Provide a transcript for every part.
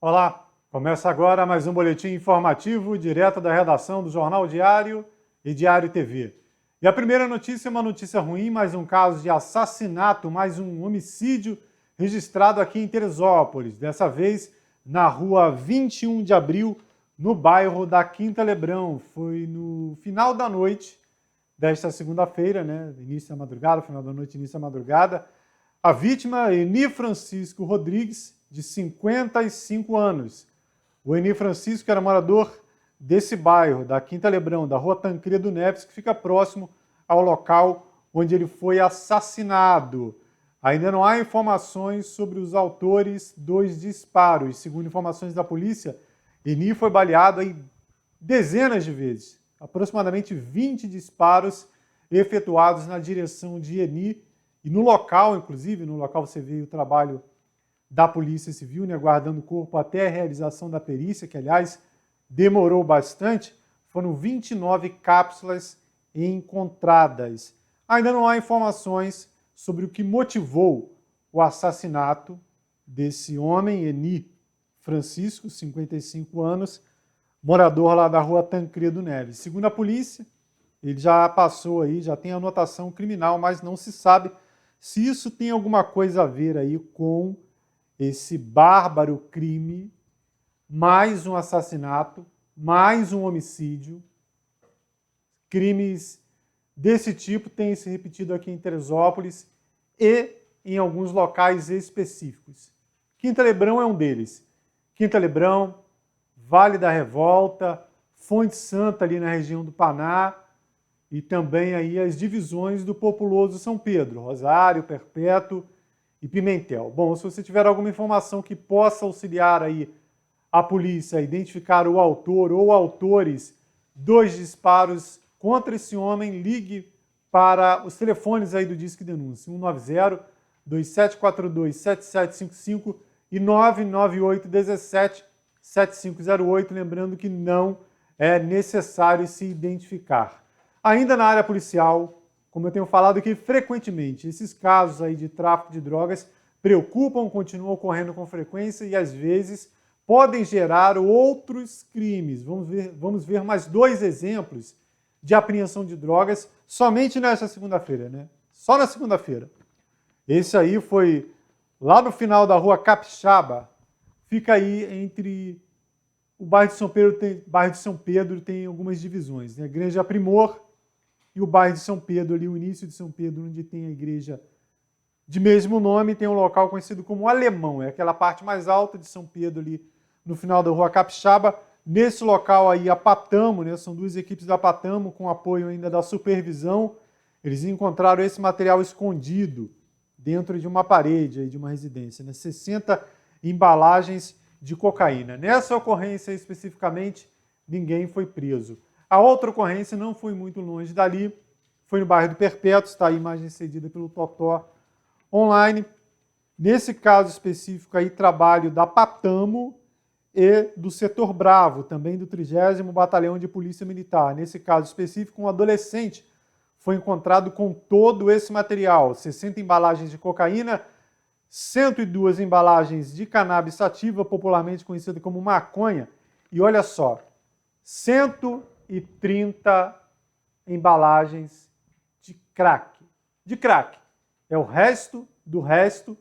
Olá, começa agora mais um boletim informativo direto da redação do Jornal Diário e Diário TV. E a primeira notícia é uma notícia ruim, mais um caso de assassinato, mais um homicídio registrado aqui em Teresópolis, dessa vez na rua 21 de abril, no bairro da Quinta Lebrão. Foi no final da noite desta segunda-feira, início da madrugada, final da noite, início da madrugada. A vítima, Eni Francisco Rodrigues, de 55 anos. O Eni Francisco era morador desse bairro, da Quinta Lebrão, da rua Tancredo Neves, que fica próximo ao local onde ele foi assassinado. Ainda não há informações sobre os autores dos disparos. Segundo informações da polícia, Eni foi baleado aí dezenas de vezes, aproximadamente 20 disparos efetuados na direção de Eni. E no local, inclusive, no local você vê o trabalho da Polícia Civil, guardando o corpo até a realização da perícia, que, aliás, demorou bastante. Foram 29 cápsulas encontradas. Ainda não há informações sobre o que motivou o assassinato desse homem, Eni Francisco, 55 anos, morador lá da rua Tancredo Neves. Segundo a polícia, ele já passou aí, já tem anotação criminal, mas não se sabe se isso tem alguma coisa a ver aí com esse bárbaro crime, mais um assassinato, mais um homicídio. Crimes desse tipo têm se repetido aqui em Teresópolis e em alguns locais específicos. Quinta Lebrão é um deles. Quinta Lebrão, Vale da Revolta, Fonte Santa ali na região do Paná e também aí as divisões do populoso São Pedro, Rosário, Perpétuo e Pimentel. Bom, se você tiver alguma informação que possa auxiliar aí a polícia a identificar o autor ou autores dos disparos contra esse homem, ligue para os telefones aí do Disque Denúncia, 190-2742-7755 e 998-17-7508, lembrando que não é necessário se identificar. Ainda na área policial, como eu tenho falado aqui frequentemente, esses casos aí de tráfico de drogas preocupam, continuam ocorrendo com frequência e às vezes podem gerar outros crimes. Vamos ver mais dois exemplos de apreensão de drogas somente nesta segunda-feira, Só na segunda-feira. Esse aí foi lá no final da rua Capixaba, fica aí entre o bairro de São Pedro tem algumas divisões, a Igreja Primor e o bairro de São Pedro, ali o início de São Pedro, onde tem a igreja de mesmo nome, tem um local conhecido como Alemão, é aquela parte mais alta de São Pedro ali no final da rua Capixaba. Nesse local aí, a Patamo, são duas equipes da Patamo, com apoio ainda da supervisão, eles encontraram esse material escondido dentro de uma parede aí de uma residência, 60 embalagens de cocaína. Nessa ocorrência especificamente, ninguém foi preso. A outra ocorrência não foi muito longe dali, foi no bairro do Perpétuo, está a imagem cedida pelo Totó Online. Nesse caso específico aí, trabalho da Patamo e do Setor Bravo, também do 30º Batalhão de Polícia Militar. Nesse caso específico, um adolescente foi encontrado com todo esse material, 60 embalagens de cocaína, 102 embalagens de cannabis sativa, popularmente conhecida como maconha, e olha só, 130 embalagens de crack. De crack. É o resto do resto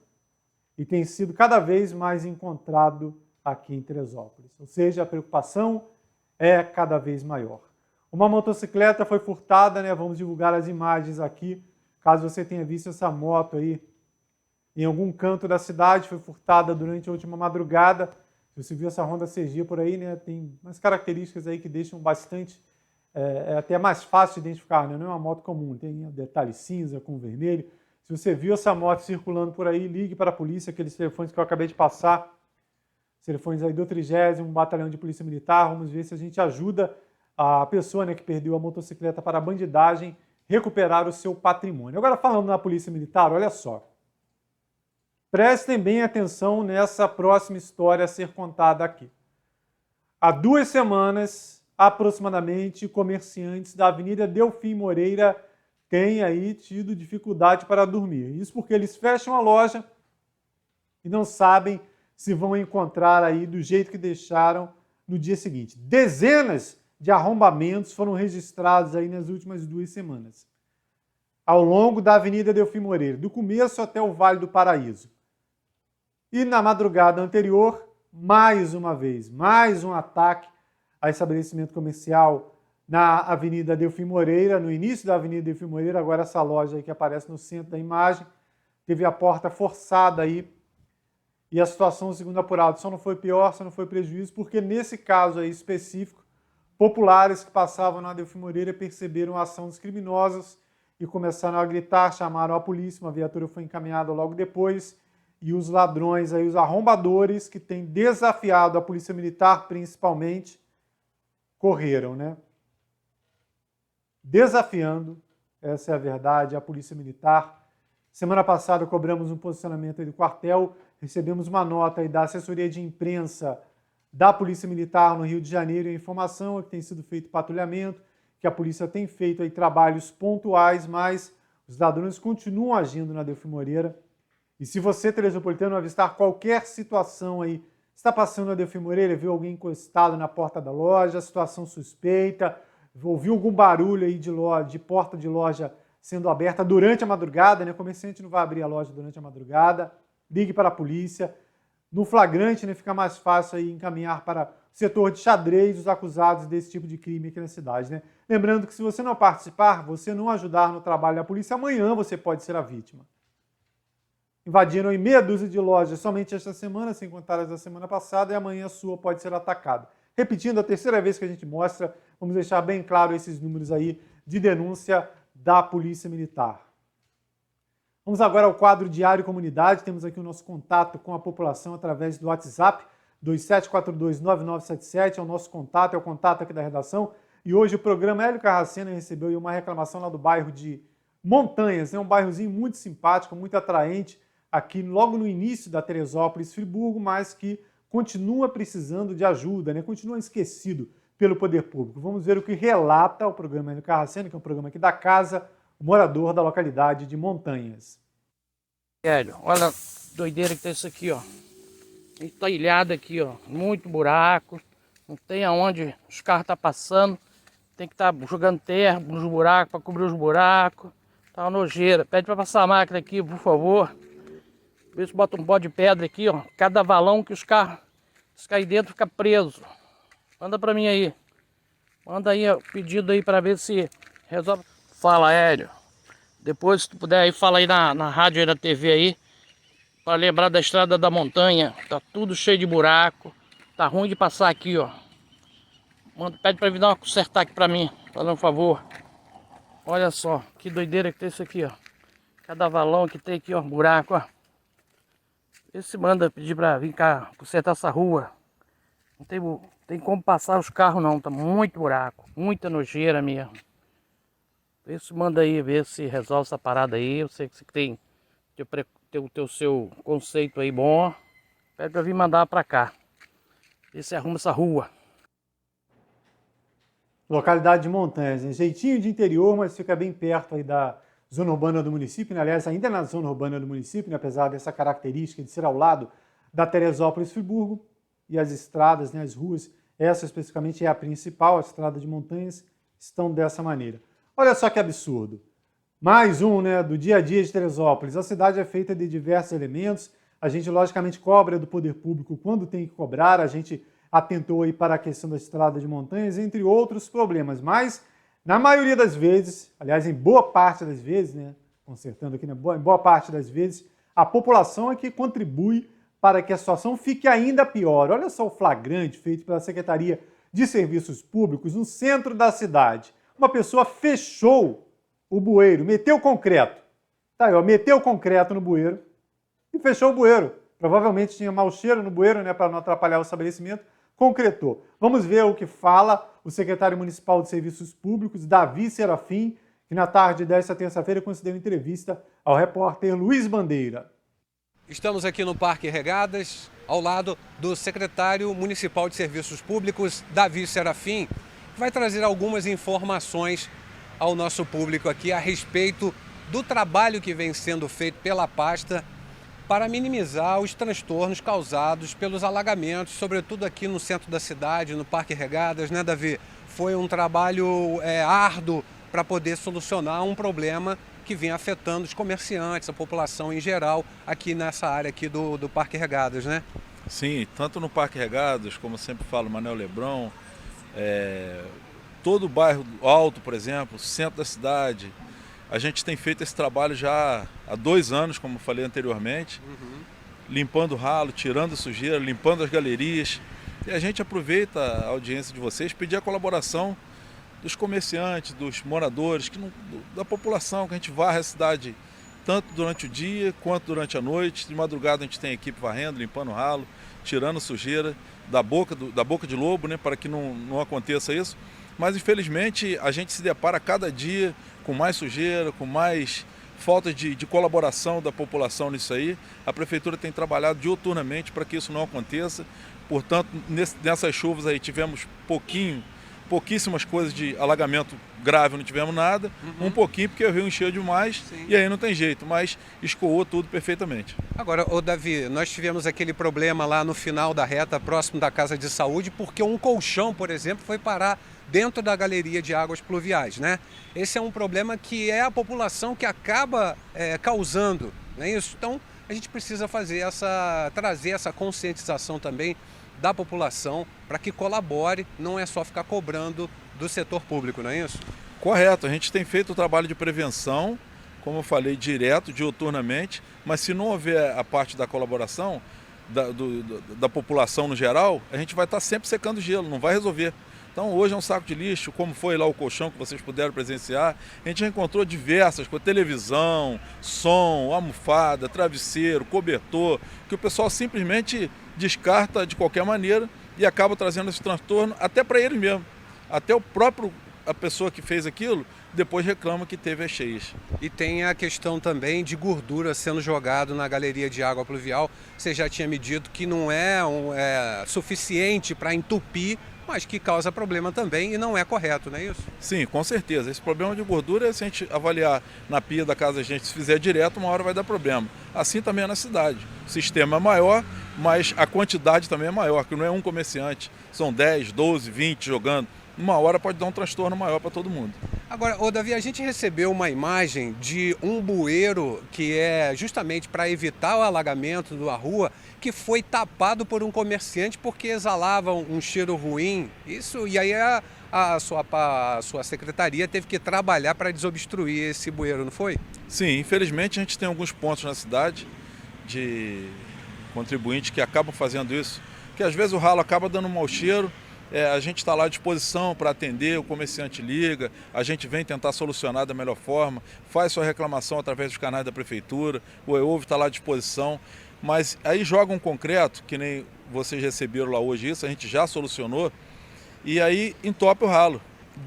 e tem sido cada vez mais encontrado aqui em Teresópolis. Ou seja, a preocupação é cada vez maior. Uma motocicleta foi furtada, vamos divulgar as imagens aqui, caso você tenha visto essa moto aí em algum canto da cidade, foi furtada durante a última madrugada. Se você viu essa Honda CG por aí, tem umas características aí que deixam bastante, é até mais fácil de identificar, não é uma moto comum, tem detalhe cinza com vermelho. Se você viu essa moto circulando por aí, ligue para a polícia, aqueles telefones que eu acabei de passar, os telefones aí do 30º Batalhão de Polícia Militar, vamos ver se a gente ajuda a pessoa que perdeu a motocicleta para a bandidagem recuperar o seu patrimônio. Agora falando na Polícia Militar, olha só. Prestem bem atenção nessa próxima história a ser contada aqui. Há 2 semanas, aproximadamente, comerciantes da Avenida Delfim Moreira têm aí tido dificuldade para dormir. Isso porque eles fecham a loja e não sabem se vão encontrar aí do jeito que deixaram no dia seguinte. Dezenas de arrombamentos foram registrados aí nas últimas 2 semanas, ao longo da Avenida Delfim Moreira, do começo até o Vale do Paraíso. E na madrugada anterior, mais uma vez, mais um ataque a estabelecimento comercial na Avenida Delfim Moreira, no início da Avenida Delfim Moreira, agora essa loja aí que aparece no centro da imagem, teve a porta forçada aí, e a situação, segundo apurado, só não foi pior, só não foi prejuízo, porque nesse caso aí específico, populares que passavam na Delfim Moreira perceberam a ação dos criminosos e começaram a gritar, chamaram a polícia, uma viatura foi encaminhada logo depois, e os ladrões, aí, os arrombadores que têm desafiado a polícia militar principalmente, correram, né? Desafiando, essa é a verdade, a polícia militar. Semana passada cobramos um posicionamento aí do quartel, recebemos uma nota aí da assessoria de imprensa da Polícia Militar no Rio de Janeiro, a informação é que tem sido feito patrulhamento, que a polícia tem feito aí trabalhos pontuais, mas os ladrões continuam agindo na Delfim Moreira. E se você, telesopolitano, avistar qualquer situação aí, está passando na Delfim Moreira, viu alguém encostado na porta da loja, situação suspeita, ouviu algum barulho aí de porta de loja sendo aberta durante a madrugada, né? O comerciante não vai abrir a loja durante a madrugada, ligue para a polícia. No flagrante, né, fica mais fácil aí encaminhar para o setor de xadrez os acusados desse tipo de crime aqui na cidade, né? Lembrando que se você não participar, você não ajudar no trabalho da polícia, amanhã você pode ser a vítima. Invadiram em meia dúzia de lojas somente esta semana, sem contar as da semana passada, e amanhã a sua pode ser atacada. Repetindo, a terceira vez que a gente mostra, vamos deixar bem claro esses números aí de denúncia da Polícia Militar. Vamos agora ao quadro Diário Comunidade. Temos aqui o nosso contato com a população através do WhatsApp, 27429977, é o nosso contato, é o contato aqui da redação. E hoje o programa Hélio Carracena recebeu uma reclamação lá do bairro de Montanhas, é um bairrozinho muito simpático, muito atraente, aqui logo no início da Teresópolis, Friburgo, mas que continua precisando de ajuda, né? Continua esquecido pelo poder público. Vamos ver o que relata o programa Hélio Carracena, que é um programa aqui da casa, o morador da localidade de Montanhas. Hélio, olha a doideira que tá isso aqui, ó. Tá ilhado aqui, ó. Muito buraco. Não tem aonde os carros tá passando. Tem que estar jogando terra nos buracos para cobrir os buracos. Tá uma nojeira. Pede para passar a máquina aqui, por favor. Vê se bota um pó de pedra aqui, ó. Cada valão que os carros, se cair dentro, fica preso. Manda para mim aí. Manda aí o pedido aí para ver se resolve. Fala, Hélio. Depois, se tu puder aí, fala aí na rádio e na TV aí. Para lembrar da estrada da montanha. Tá tudo cheio de buraco. Tá ruim de passar aqui, ó. Pede para vir dar uma consertar aqui para mim. Fazendo um favor. Olha só, que doideira que tem isso aqui, ó. Cada valão que tem aqui, ó, buraco, ó. Esse manda pedir para vir cá consertar essa rua. Não tem como passar os carros não, tá muito buraco. Muita nojeira mesmo. Esse manda aí, ver se resolve essa parada aí. Eu sei que você tem o seu conceito aí bom. Pede para vir mandar para cá. Ver se arruma essa rua. Localidade de Montanhas, né? Jeitinho de interior, mas fica bem perto aí da zona urbana do município, né? Aliás, ainda na zona urbana do município, né? Apesar dessa característica de ser ao lado da Teresópolis, Friburgo, e as estradas, né? As ruas, essa especificamente é a principal, a estrada de Montanhas, estão dessa maneira. Olha só que absurdo. Mais um, né, do dia a dia de Teresópolis. A cidade é feita de diversos elementos, a gente logicamente cobra do poder público quando tem que cobrar, a gente atentou aí para a questão da estrada de Montanhas, entre outros problemas, mas na maioria das vezes, aliás, em boa parte das vezes, né, consertando aqui, né, em boa parte das vezes, a população é que contribui para que a situação fique ainda pior. Olha só o flagrante feito pela Secretaria de Serviços Públicos no centro da cidade. Uma pessoa fechou o bueiro, meteu concreto. Tá aí, ó, meteu concreto no bueiro e fechou o bueiro. Provavelmente tinha mau cheiro no bueiro, né, para não atrapalhar o estabelecimento. Concretou. Vamos ver o que fala o secretário municipal de Serviços Públicos, Davi Serafim, que na tarde desta terça-feira concedeu entrevista ao repórter Luiz Bandeira. Estamos aqui no Parque Regadas, ao lado do secretário municipal de Serviços Públicos, Davi Serafim, que vai trazer algumas informações ao nosso público aqui a respeito do trabalho que vem sendo feito pela pasta para minimizar os transtornos causados pelos alagamentos, sobretudo aqui no centro da cidade, no Parque Regadas, né, Davi? Foi um trabalho árduo para poder solucionar um problema que vinha afetando os comerciantes, a população em geral, aqui nessa área aqui do Parque Regadas, né? Sim, tanto no Parque Regadas, como eu sempre falo, Manuel Lebrão, todo o bairro Alto, por exemplo, centro da cidade. A gente tem feito esse trabalho já há 2 anos, como eu falei anteriormente, limpando o ralo, tirando a sujeira, limpando as galerias. E a gente aproveita a audiência de vocês, pedir a colaboração dos comerciantes, dos moradores, da população, que a gente varre a cidade tanto durante o dia quanto durante a noite. De madrugada a gente tem equipe varrendo, limpando o ralo, tirando sujeira da boca de lobo, né, para que não aconteça isso. Mas infelizmente a gente se depara cada dia com mais sujeira, com mais falta de colaboração da população nisso aí. A Prefeitura tem trabalhado diuturnamente para que isso não aconteça. Portanto, nessas chuvas aí tivemos pouquíssimas coisas de alagamento grave, não tivemos nada, um pouquinho porque o rio encheu demais. Sim. E aí não tem jeito, mas escoou tudo perfeitamente. Agora, Davi, nós tivemos aquele problema lá no final da reta, próximo da Casa de Saúde, porque um colchão, por exemplo, foi parar dentro da galeria de águas pluviais, né? Esse é um problema que é a população que acaba causando, não é isso? Então, a gente precisa trazer essa conscientização também da população para que colabore, não é só ficar cobrando do setor público, não é isso? Correto, a gente tem feito o trabalho de prevenção, como eu falei, direto, diuturnamente, mas se não houver a parte da colaboração da população no geral, a gente vai estar sempre secando gelo, não vai resolver. Então hoje é um saco de lixo, como foi lá o colchão que vocês puderam presenciar. A gente já encontrou diversas coisas, televisão, som, almofada, travesseiro, cobertor, que o pessoal simplesmente descarta de qualquer maneira e acaba trazendo esse transtorno até para ele mesmo. Até a pessoa que fez aquilo depois reclama que teve as cheias. E tem a questão também de gordura sendo jogado na galeria de água pluvial. Você já tinha me dito que não é suficiente para entupir, mas que causa problema também e não é correto, não é isso? Sim, com certeza. Esse problema de gordura, se a gente avaliar na pia da casa da gente, se fizer direto, uma hora vai dar problema. Assim também é na cidade. O sistema é maior, mas a quantidade também é maior, que não é um comerciante, são 10, 12, 20 jogando. Uma hora pode dar um transtorno maior para todo mundo. Agora, Davi, a gente recebeu uma imagem de um bueiro que é justamente para evitar o alagamento da rua, que foi tapado por um comerciante porque exalava um cheiro ruim. E aí a sua secretaria teve que trabalhar para desobstruir esse bueiro, não foi? Sim, infelizmente a gente tem alguns pontos na cidade de contribuintes que acabam fazendo isso, que às vezes o ralo acaba dando um mau cheiro. A gente está lá à disposição para atender, o comerciante liga, a gente vem tentar solucionar da melhor forma, faz sua reclamação através dos canais da Prefeitura, o EOV está lá à disposição, mas aí joga um concreto, que nem vocês receberam lá hoje isso, a gente já solucionou, e aí entope o ralo,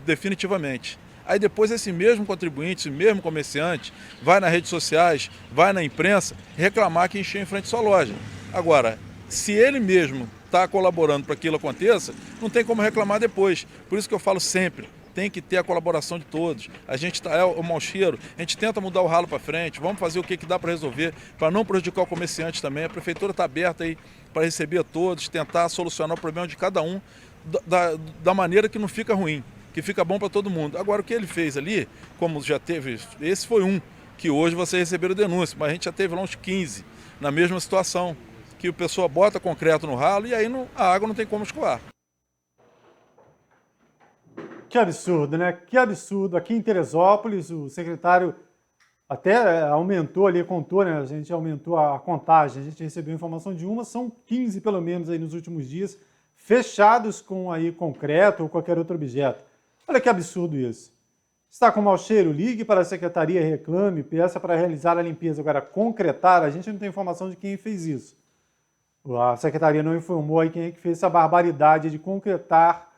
definitivamente. Aí depois esse mesmo contribuinte, esse mesmo comerciante, vai nas redes sociais, vai na imprensa, reclamar que encheu em frente à sua loja. Agora, se ele mesmo está colaborando para que aquilo aconteça, não tem como reclamar depois. Por isso que eu falo sempre, tem que ter a colaboração de todos. A gente é o mau cheiro, a gente tenta mudar o ralo para frente, vamos fazer o que dá para resolver, para não prejudicar o comerciante também. A Prefeitura está aberta aí para receber todos, tentar solucionar o problema de cada um da maneira que não fica ruim, que fica bom para todo mundo. Agora, o que ele fez ali, como já teve, esse foi um, que hoje vocês receberam denúncia, mas a gente já teve lá uns 15 na mesma situação, que o pessoal bota concreto no ralo e aí a água não tem como escoar. Que absurdo, né? Que absurdo. Aqui em Teresópolis, o secretário até aumentou ali, contou, né? A gente aumentou a contagem, a gente recebeu informação de são 15 pelo menos aí nos últimos dias, fechados com aí concreto ou qualquer outro objeto. Olha que absurdo isso. Está com mau cheiro? Ligue para a secretaria, reclame, peça para realizar a limpeza. Agora, concretar, a gente não tem informação de quem fez isso. A secretaria não informou aí quem é que fez essa barbaridade de concretar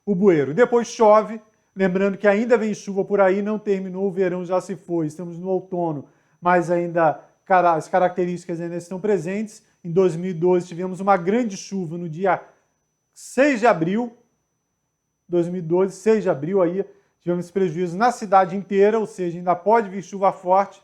o bueiro. Depois chove, lembrando que ainda vem chuva por aí, não terminou, o verão já se foi, estamos no outono, mas ainda as características ainda estão presentes. Em 2012 tivemos uma grande chuva no dia 6 de abril, 2012, 6 de abril, aí tivemos prejuízo na cidade inteira, ou seja, ainda pode vir chuva forte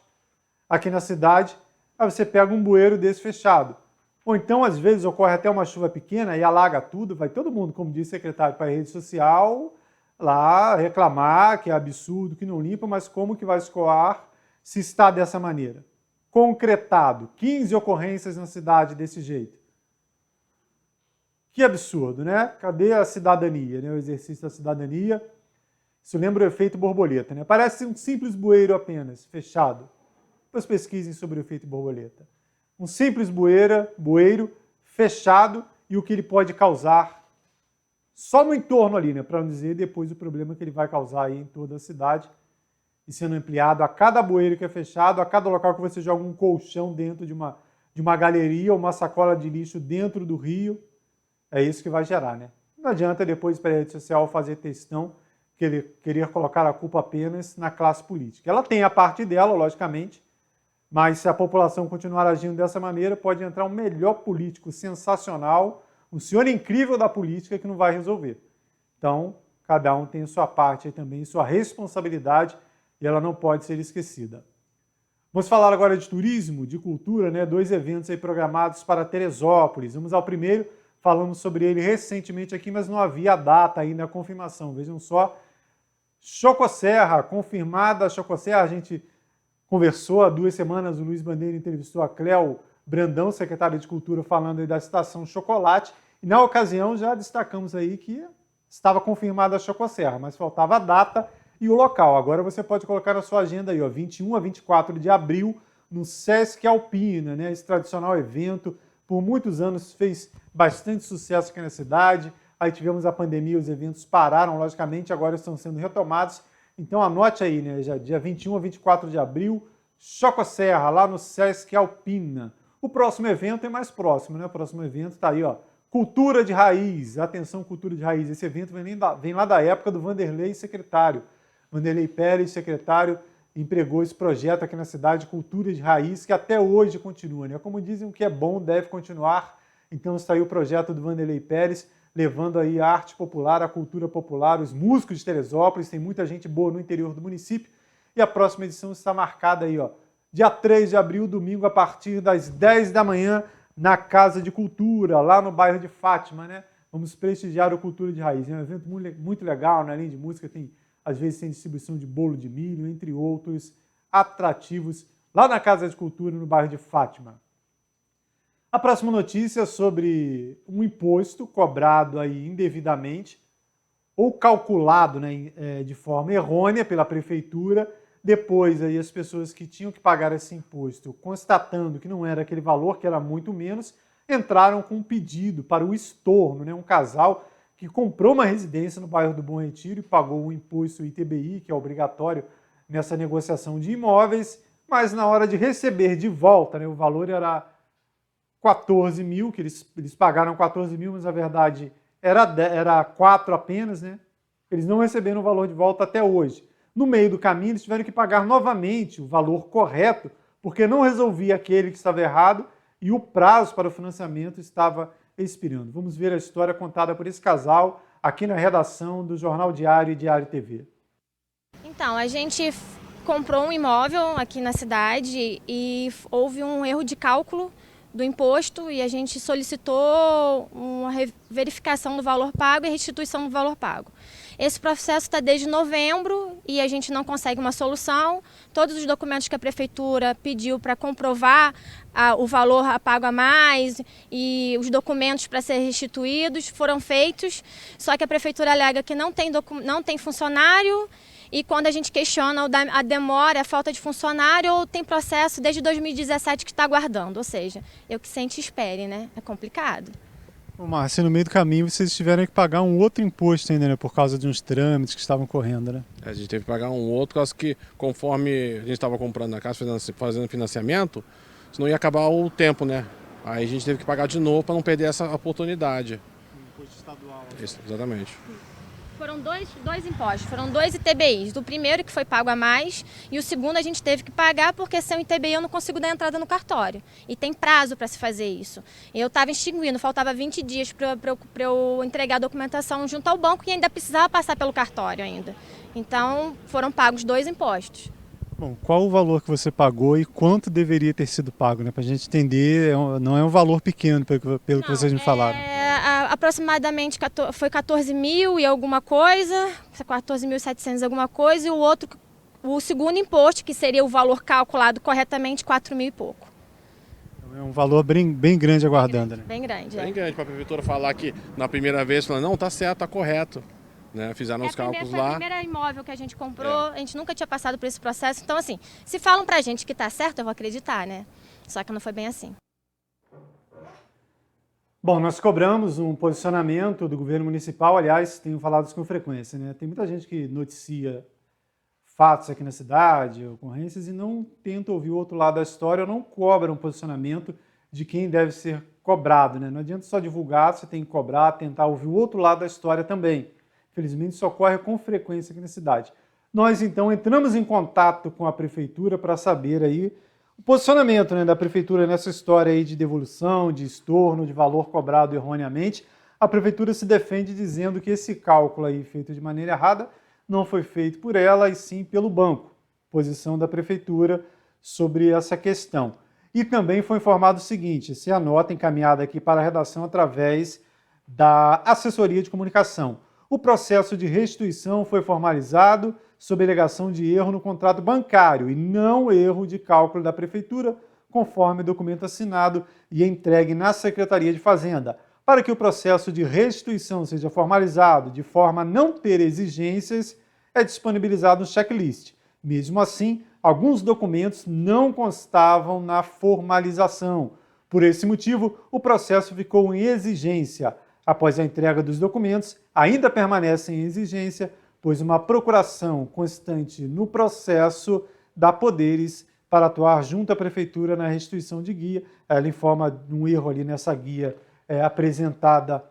aqui na cidade. Aí você pega um bueiro desse fechado. Ou então, às vezes, ocorre até uma chuva pequena e alaga tudo, vai todo mundo, como disse o secretário, para a rede social, lá reclamar que é absurdo, que não limpa, mas como que vai escoar se está dessa maneira? Concretado, 15 ocorrências na cidade desse jeito. Que absurdo, né? Cadê a cidadania, né? O exercício da cidadania? Isso lembra o efeito borboleta, né? Parece um simples bueiro apenas, fechado. Depois pesquisem sobre o efeito borboleta. Um simples bueiro fechado e o que ele pode causar só no entorno ali, né? Para não dizer depois o problema que ele vai causar aí em toda a cidade e sendo ampliado a cada bueiro que é fechado, a cada local que você joga um colchão dentro de uma galeria ou uma sacola de lixo dentro do rio. É isso que vai gerar, né? Não adianta depois para a rede social fazer textão querer colocar a culpa apenas na classe política. Ela tem a parte dela, logicamente, mas se a população continuar agindo dessa maneira, pode entrar um melhor político sensacional, um senhor incrível da política que não vai resolver. Então, cada um tem a sua parte aí também, sua responsabilidade, e ela não pode ser esquecida. Vamos falar agora de turismo, de cultura, né? 2 eventos aí programados para Teresópolis. Vamos ao primeiro. Falamos sobre ele recentemente aqui, mas não havia data ainda, a confirmação. Vejam só, Chocoserra, confirmada a Chocoserra. A gente conversou há 2 semanas, o Luiz Bandeira entrevistou a Cléo Brandão, secretária de Cultura, falando aí da estação Chocolate. E na ocasião já destacamos aí que estava confirmada a Chocoserra, mas faltava a data e o local. Agora você pode colocar na sua agenda aí, ó, 21 a 24 de abril, no Sesc Alpina, né? Esse tradicional evento, por muitos anos fez bastante sucesso aqui na cidade. Aí tivemos a pandemia, os eventos pararam, logicamente, agora estão sendo retomados. Então anote aí, né? Já dia 21 a 24 de abril, Chocoserra, lá no Sesc Alpina. O próximo evento é mais próximo, né? O próximo evento está aí, ó. Cultura de Raiz. Atenção, Cultura de Raiz. Esse evento vem lá da época do Vanderlei, secretário. Vanderlei Pérez, secretário, empregou esse projeto aqui na cidade, Cultura de Raiz, que até hoje continua, né? Como dizem, o que é bom deve continuar. Então está aí o projeto do Vanderlei Pérez, levando aí a arte popular, a cultura popular, os músicos de Teresópolis, tem muita gente boa no interior do município. E a próxima edição está marcada aí, ó, dia 3 de abril, domingo, a partir das 10 da manhã, na Casa de Cultura, lá no bairro de Fátima, né? Vamos prestigiar o Cultura de Raiz. É um evento muito legal, né? Além de música, às vezes tem distribuição de bolo de milho, entre outros atrativos, lá na Casa de Cultura, no bairro de Fátima. A próxima notícia é sobre um imposto cobrado aí indevidamente ou calculado, né, de forma errônea pela prefeitura. Depois aí as pessoas que tinham que pagar esse imposto, constatando que não era aquele valor, que era muito menos, entraram com um pedido para o estorno, né, um casal que comprou uma residência no bairro do Bom Retiro e pagou o imposto ITBI, que é obrigatório nessa negociação de imóveis, mas na hora de receber de volta, né, o valor era 14 mil, que eles pagaram 14 mil, mas na verdade era 4 apenas, né? Eles não receberam o valor de volta até hoje. No meio do caminho, eles tiveram que pagar novamente o valor correto, porque não resolvia aquele que estava errado e o prazo para o financiamento estava expirando. Vamos ver a história contada por esse casal aqui na redação do Jornal Diário e Diário TV. Então, a gente comprou um imóvel aqui na cidade e houve um erro de cálculo do imposto e a gente solicitou uma verificação do valor pago e restituição do valor pago. Esse processo está desde novembro e a gente não consegue uma solução. Todos os documentos que a prefeitura pediu para comprovar o valor pago a mais e os documentos para ser restituídos foram feitos, só que a prefeitura alega que não tem funcionário. E quando a gente questiona a demora, a falta de funcionário, ou tem processo desde 2017 que está aguardando. Ou seja, eu que sente espere, né? É complicado. Márcia, no meio do caminho vocês tiveram que pagar um outro imposto ainda, né? Por causa de uns trâmites que estavam correndo, né? A gente teve que pagar um outro, por causa que conforme a gente estava comprando a casa, fazendo financiamento, senão ia acabar o tempo, né? Aí a gente teve que pagar de novo para não perder essa oportunidade. Imposto estadual. Isso, exatamente. Foram dois impostos, foram 2 ITBIs. O primeiro que foi pago a mais e o segundo a gente teve que pagar porque sem o ITBI eu não consigo dar entrada no cartório. E tem prazo para se fazer isso. Eu estava extinguindo, faltava 20 dias para eu entregar a documentação junto ao banco e ainda precisava passar pelo cartório ainda. Então foram pagos 2 impostos. Bom, qual o valor que você pagou e quanto deveria ter sido pago, né? Para a gente entender, não é um valor pequeno, pelo que vocês me falaram. Aproximadamente foi 14 mil e alguma coisa, 14.700 alguma coisa, e o segundo imposto, que seria o valor calculado corretamente, 4 mil e pouco. Então é um valor bem grande aguardando, né? Bem grande, Bem grande para a prefeitura falar que na primeira vez, falando, não, tá certo, tá correto. Né? Fizeram os cálculos Foi lá. a primeira imóvel que a gente comprou, a gente nunca tinha passado por esse processo. Então, assim, se falam pra gente que tá certo, eu vou acreditar, né? Só que não foi bem assim. Bom, nós cobramos um posicionamento do governo municipal, aliás, tenho falado isso com frequência, né? Tem muita gente que noticia fatos aqui na cidade, ocorrências, e não tenta ouvir o outro lado da história, ou não cobra um posicionamento de quem deve ser cobrado, né? Não adianta só divulgar, você tem que cobrar, tentar ouvir o outro lado da história também. Infelizmente, isso ocorre com frequência aqui na cidade. Nós, então, entramos em contato com a prefeitura para saber aí o posicionamento, né, da prefeitura nessa história aí de devolução, de estorno, de valor cobrado erroneamente. A prefeitura se defende dizendo que esse cálculo aí feito de maneira errada não foi feito por ela, e sim pelo banco. Posição da prefeitura sobre essa questão. E também foi informado o seguinte, essa é a nota encaminhada aqui para a redação através da assessoria de comunicação. O processo de restituição foi formalizado sob alegação de erro no contrato bancário e não erro de cálculo da prefeitura, conforme documento assinado e entregue na Secretaria de Fazenda. Para que o processo de restituição seja formalizado de forma a não ter exigências, é disponibilizado um checklist. Mesmo assim, alguns documentos não constavam na formalização. Por esse motivo, o processo ficou em exigência. Após a entrega dos documentos, ainda permanece em exigência, pois uma procuração constante no processo dá poderes para atuar junto à prefeitura na restituição de guia. Ela informa de um erro ali nessa guia apresentada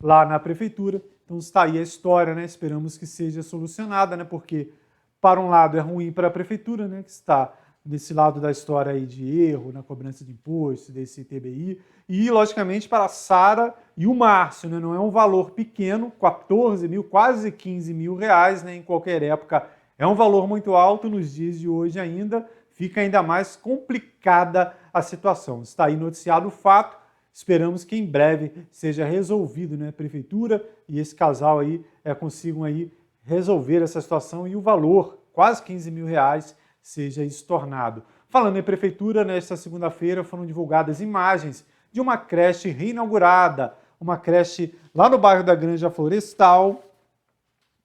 lá na prefeitura. Então está aí a história, né? Esperamos que seja solucionada, né? Porque, para um lado, é ruim para a prefeitura, né? Que está nesse lado da história aí de erro na cobrança de imposto, desse ITBI, e, logicamente, para a Sara e o Márcio, né? Não é um valor pequeno, 14 mil, quase 15 mil reais, né? Em qualquer época é um valor muito alto, nos dias de hoje ainda fica ainda mais complicada a situação. Está aí noticiado o fato, esperamos que em breve seja resolvido, né? A prefeitura e esse casal aí consigam aí resolver essa situação e o valor, quase 15 mil reais, seja estornado. Falando em prefeitura, nesta segunda-feira foram divulgadas imagens de uma creche reinaugurada, uma creche lá no bairro da Granja Florestal,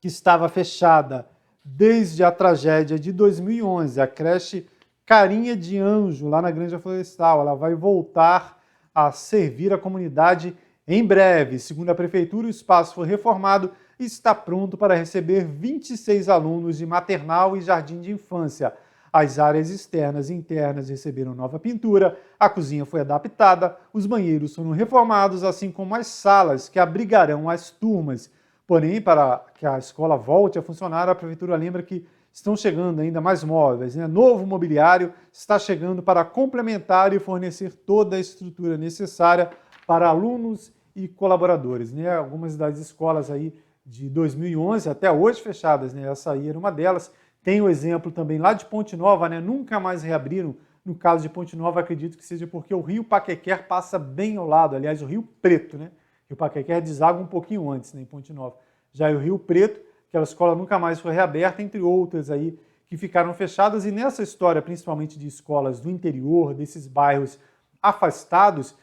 que estava fechada desde a tragédia de 2011. A creche Carinha de Anjo, lá na Granja Florestal, ela vai voltar a servir a comunidade em breve. Segundo a prefeitura, o espaço foi reformado e está pronto para receber 26 alunos de maternal e jardim de infância. As áreas externas e internas receberam nova pintura, a cozinha foi adaptada, os banheiros foram reformados, assim como as salas que abrigarão as turmas. Porém, para que a escola volte a funcionar, a prefeitura lembra que estão chegando ainda mais móveis, né? Novo mobiliário está chegando para complementar e fornecer toda a estrutura necessária para alunos e colaboradores, né? Algumas das escolas aí de 2011 até hoje fechadas, né? Essa aí era uma delas. Tem o exemplo também lá de Ponte Nova, né? Nunca mais reabriram. No caso de Ponte Nova, acredito que seja porque o Rio Paquequer passa bem ao lado, aliás, o Rio Preto, né? O Rio Paquequer deságua um pouquinho antes, né, em Ponte Nova. Já o Rio Preto, aquela escola nunca mais foi reaberta, entre outras aí que ficaram fechadas. E nessa história, principalmente de escolas do interior, desses bairros afastados,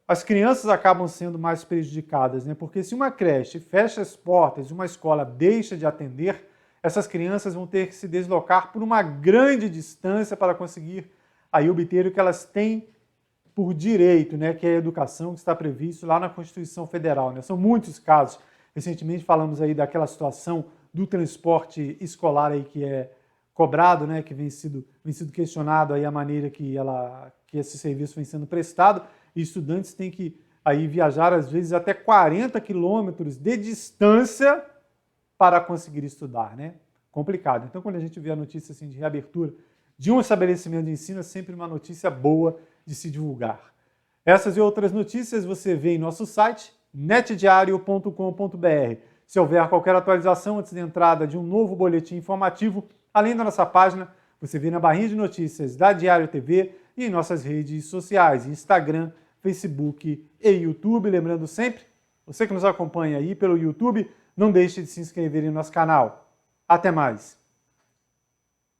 as crianças acabam sendo mais prejudicadas, né? Porque se uma creche fecha as portas e uma escola deixa de atender, essas crianças vão ter que se deslocar por uma grande distância para conseguir aí obter o que elas têm por direito, né? Que é a educação, que está previsto lá na Constituição Federal, né? São muitos casos. Recentemente falamos aí daquela situação do transporte escolar aí que é cobrado, né? Que vem sido questionado aí a maneira que esse serviço vem sendo prestado. E estudantes têm que aí viajar às vezes até 40 quilômetros de distância para conseguir estudar, né? Complicado. Então, quando a gente vê a notícia assim, de reabertura de um estabelecimento de ensino, é sempre uma notícia boa de se divulgar. Essas e outras notícias você vê em nosso site, netdiario.com.br. Se houver qualquer atualização antes da entrada de um novo boletim informativo, Além da nossa página, você vê na barrinha de notícias da Diário TV e em nossas redes sociais, Instagram, Facebook e YouTube. Lembrando sempre, você que nos acompanha aí pelo YouTube, não deixe de se inscrever em nosso canal. Até mais!